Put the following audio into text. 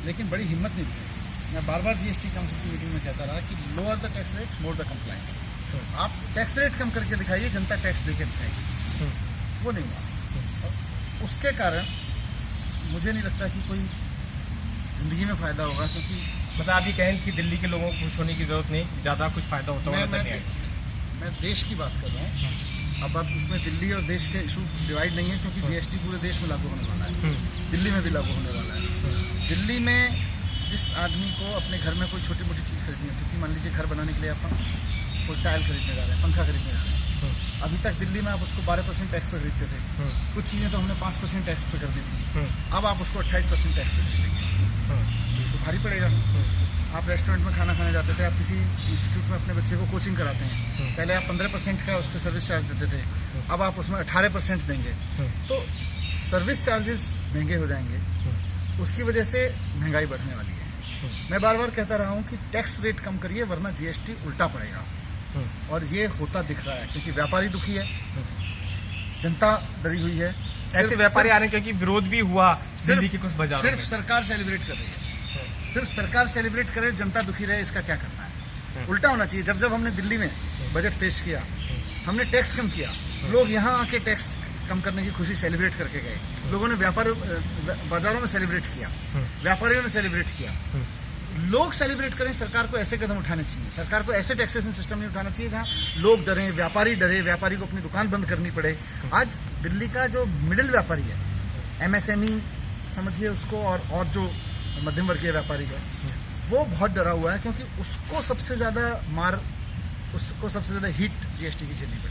लेकिन बड़ी हिम्मत नहीं दिखाई। मैं बार बार जीएसटी काउंसिल की मीटिंग में कहता रहा कि lower the tax rates more the compliance. आप टैक्स रेट कम करके दिखाइए, जनता टैक्स दे के दिखाएगी। वो नहीं हुआ। और उसके कारण मुझे नहीं लगता कि कोई जिंदगी में फायदा होगा, क्योंकि मतलब आप ये कहें कि दिल्ली के लोगों को खुश होने की जरूरत नहीं, ज़्यादा कुछ फायदा होता हुआ नजर नहीं आएगा। मैं देश की बात कर रहा हूँ। अब इसमें दिल्ली और देश के इशू डिवाइड नहीं है, क्योंकि जीएसटी पूरे देश में लागू होने वाला है, दिल्ली में भी लागू होने वाला है। दिल्ली में जिस आदमी को अपने घर में कोई छोटी मोटी चीज़ खरीदनी है, क्योंकि मान लीजिए घर बनाने के लिए अपन कोई टाइल खरीदने जा रहे हैं, पंखा खरीदने जा रहे हैं, अभी तक दिल्ली में आप उसको 12% टैक्स पर खरीदते थे। कुछ चीज़ें तो हमने 5% टैक्स पे कर दी थी, अब आप उसको 28% टैक्स पे खरीदेंगे, तो भारी पड़ेगा। आप रेस्टोरेंट में खाना खाने जाते थे, आप किसी इंस्टीट्यूट में अपने बच्चे को कोचिंग कराते हैं, पहले आप 15% का उसके सर्विस चार्ज देते थे, अब आप उसमें 18% देंगे, तो सर्विस चार्जेस महंगे हो जाएंगे, उसकी वजह से महंगाई बढ़ने वाली है। मैं बार बार कहता रहा हूँ कि टैक्स रेट कम करिए, वरना जीएसटी उल्टा पड़ेगा, और ये होता दिख रहा है, क्योंकि व्यापारी दुखी है, जनता डरी हुई है। ऐसे व्यापारी आ रहे हैं क्योंकि विरोध भी हुआ दिल्ली के कुछ बाजारों में। सिर्फ सरकार सेलिब्रेट कर रही है, सिर्फ सरकार सेलिब्रेट करे, जनता दुखी रहे, इसका क्या करना है? उल्टा होना चाहिए। जब हमने दिल्ली में बजट पेश किया, हमने टैक्स कम किया, लोग यहाँ आके टैक्स कम करने की खुशी सेलिब्रेट करके गए, लोगों ने बाजारों में सेलिब्रेट किया, व्यापारियों ने सेलिब्रेट किया। लोग सेलिब्रेट करें, सरकार को ऐसे कदम उठाने चाहिए, सरकार को ऐसे टैक्सेशन सिस्टम नहीं उठाना चाहिए जहां लोग डरें, व्यापारी डरे, व्यापारी को अपनी दुकान बंद करनी पड़े। आज दिल्ली का जो मिडिल व्यापारी है, एमएसएमई समझिए उसको, और जो मध्यम वर्गीय व्यापारी है, वो बहुत डरा हुआ है, क्योंकि उसको सबसे ज्यादा हीट जीएसटी की झेलनी पड़ी।